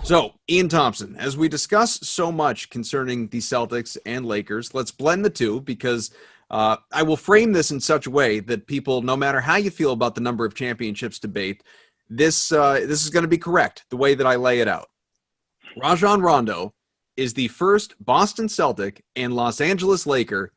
So, Ian Thomsen, as we discuss so much concerning the Celtics and Lakers, let's blend the two because I will frame this in such a way that people, no matter how you feel about the number of championships debate, this is going to be correct the way that I lay it out. Rajon Rondo is the first Boston Celtic and Los Angeles Laker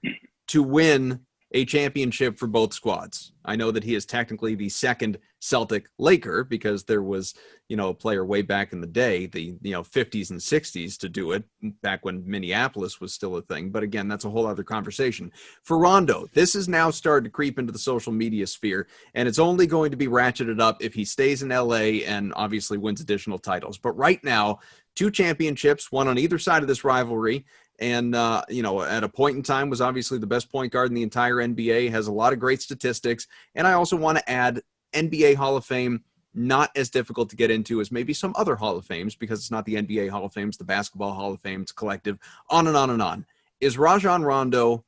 to win a championship for both squads. I know that he is technically the second Celtic Laker because there was, a player way back in the day, the 50s and 60s to do it, back when Minneapolis was still a thing. But again, that's a whole other conversation. For Rondo, this has now started to creep into the social media sphere, and it's only going to be ratcheted up if he stays in LA and obviously wins additional titles. But right now, 2 championships, one on either side of this rivalry. And, at a point in time was obviously the best point guard in the entire NBA, has a lot of great statistics. And I also want to add NBA Hall of Fame, not as difficult to get into as maybe some other Hall of Fames because it's not the NBA Hall of Fame, it's the Basketball Hall of Fame, it's collective, on and on and on. Is Rajon Rondo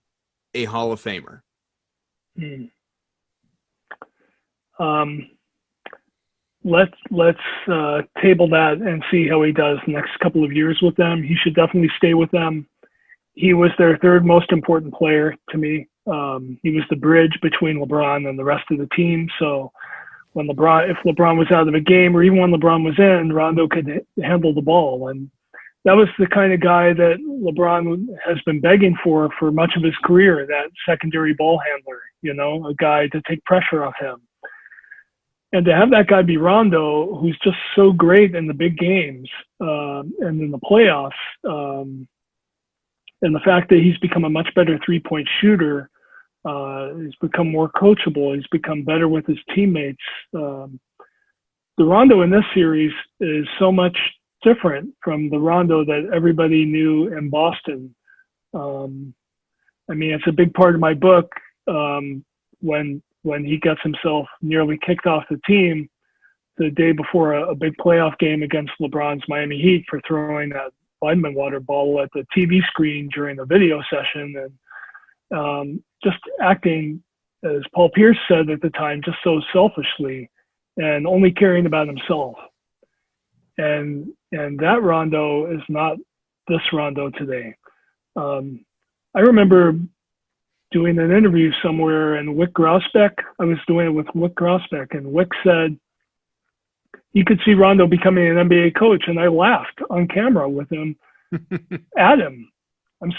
a Hall of Famer? Let's table that and see how he does the next couple of years with them. He should definitely stay with them. He was their third most important player to me. He was the bridge between LeBron and the rest of the team. So if LeBron was out of the game or even when LeBron was in, Rondo could handle the ball. And that was the kind of guy that LeBron has been begging for much of his career, that secondary ball handler, a guy to take pressure off him. And to have that guy be Rondo, who's just so great in the big games and in the playoffs, and the fact that he's become a much better three-point shooter, he's become more coachable, he's become better with his teammates. The Rondo in this series is so much different from the Rondo that everybody knew in Boston. It's a big part of my book when he gets himself nearly kicked off the team the day before a big playoff game against LeBron's Miami Heat for throwing that vitamin water bottle at the TV screen during the video session, and just acting, as Paul Pierce said at the time, just so selfishly and only caring about himself. And that Rondo is not this Rondo today. I remember doing an interview somewhere, and I was doing it with Wick Grosbeck, and Wick said he could see Rondo becoming an NBA coach, and I laughed on camera with him at him. I'm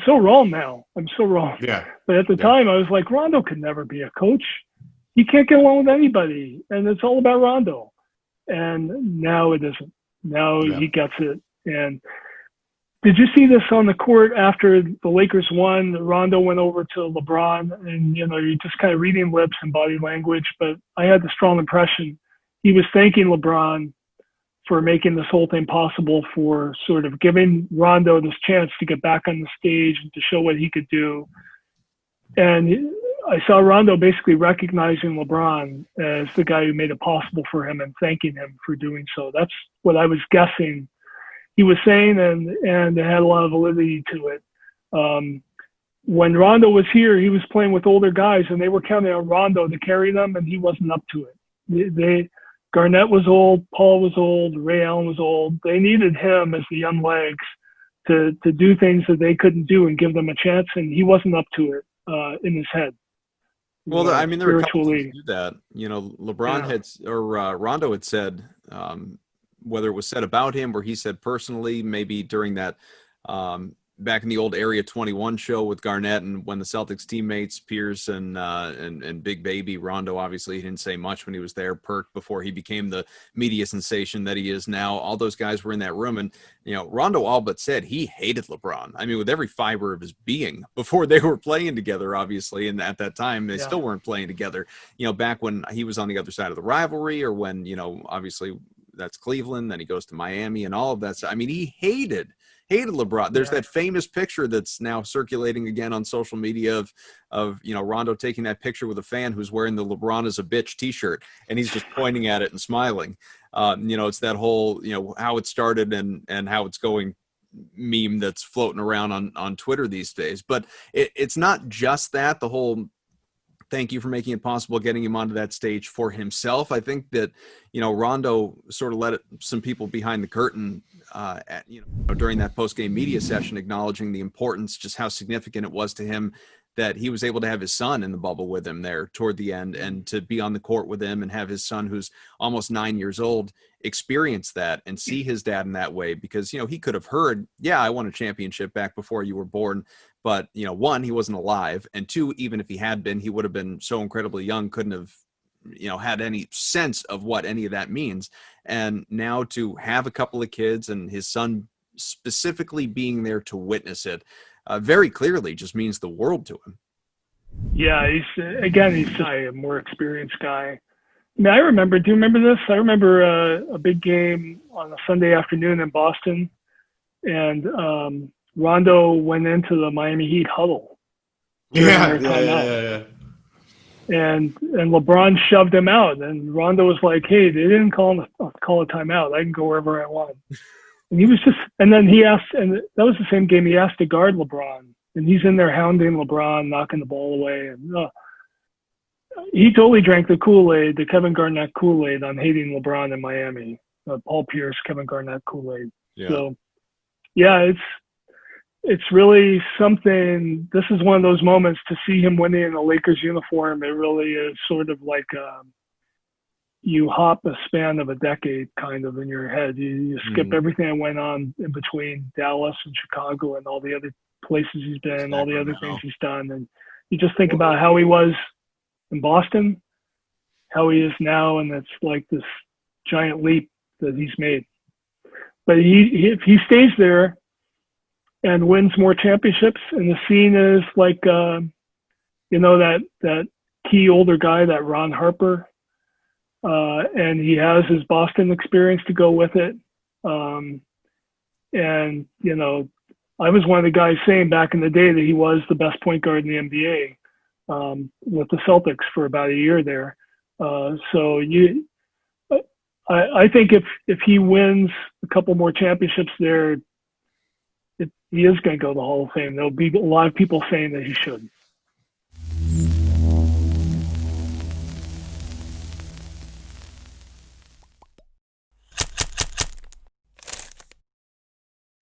so wrong now. I'm so wrong. Yeah. But at the time, I was like, Rondo could never be a coach. He can't get along with anybody, and it's all about Rondo. And now it isn't. Now he gets it. And did you see this on the court after the Lakers won? Rondo went over to LeBron, and you're just kind of reading lips and body language. But I had the strong impression he was thanking LeBron for making this whole thing possible, for sort of giving Rondo this chance to get back on the stage and to show what he could do. And I saw Rondo basically recognizing LeBron as the guy who made it possible for him and thanking him for doing so. That's what I was guessing he was saying, and it had a lot of validity to it. When Rondo was here, he was playing with older guys, and they were counting on Rondo to carry them, and he wasn't up to it. Garnett was old, Paul was old, Ray Allen was old. They needed him as the young legs to do things that they couldn't do and give them a chance, and he wasn't up to it in his head. Well, there were a couple to do that. LeBron Rondo had said, whether it was said about him or he said personally, maybe during that back in the old Area 21 show with Garnett, and when the Celtics teammates, Pierce and Big Baby, Rondo, obviously he didn't say much when he was there, Perk, before he became the media sensation that he is now. All those guys were in that room, and Rondo all but said he hated LeBron. I mean, with every fiber of his being before they were playing together, obviously, and at that time they still weren't playing together. Back when he was on the other side of the rivalry, or when obviously that's Cleveland, then he goes to Miami and all of that. So, I mean, he hated LeBron. There's that famous picture that's now circulating again on social media of Rondo taking that picture with a fan who's wearing the LeBron is a bitch t-shirt, and he's just pointing at it and smiling. It's that whole, how it started and how it's going meme that's floating around on Twitter these days. But it's not just that. The whole thank you for making it possible, getting him onto that stage for himself. I think that, Rondo sort of let some people behind the curtain during that post-game media session, acknowledging the importance, just how significant it was to him that he was able to have his son in the bubble with him there toward the end, and to be on the court with him and have his son, who's almost 9 years old, experience that and see his dad in that way. Because, he could have heard, yeah, I won a championship back before you were born. But, one, he wasn't alive. And two, even if he had been, he would have been so incredibly young, couldn't have, had any sense of what any of that means. And now to have a couple of kids and his son specifically being there to witness it, very clearly just means the world to him. Yeah, he's just a more experienced guy. I mean, do you remember this? I remember a big game on a Sunday afternoon in Boston, and Rondo went into the Miami Heat huddle. Yeah. And LeBron shoved him out, and Rondo was like, "Hey, they didn't call a timeout. I can go wherever I want." And he was and then he asked, and that was the same game, he asked to guard LeBron, and he's in there hounding LeBron, knocking the ball away, and he totally drank the Kool-Aid, the Kevin Garnett Kool-Aid on hating LeBron in Miami. Paul Pierce, Kevin Garnett Kool-Aid. Yeah. So, yeah, it's really something. This is one of those moments to see him winning in a Lakers uniform. It really is sort of like you hop a span of a decade kind of in your head. You skip everything that went on in between Dallas and Chicago and all the other places he's been, all the other things he's done. And you just think about how he was in Boston, how he is now, and it's like this giant leap that he's made. But if he stays there and wins more championships, and the scene is like, that key older guy, that Ron Harper, and he has his Boston experience to go with it. I was one of the guys saying back in the day that he was the best point guard in the NBA with the Celtics for about a year there. I think if he wins a couple more championships there, he is going to go to the Hall of Fame. There'll be a lot of people saying that he should.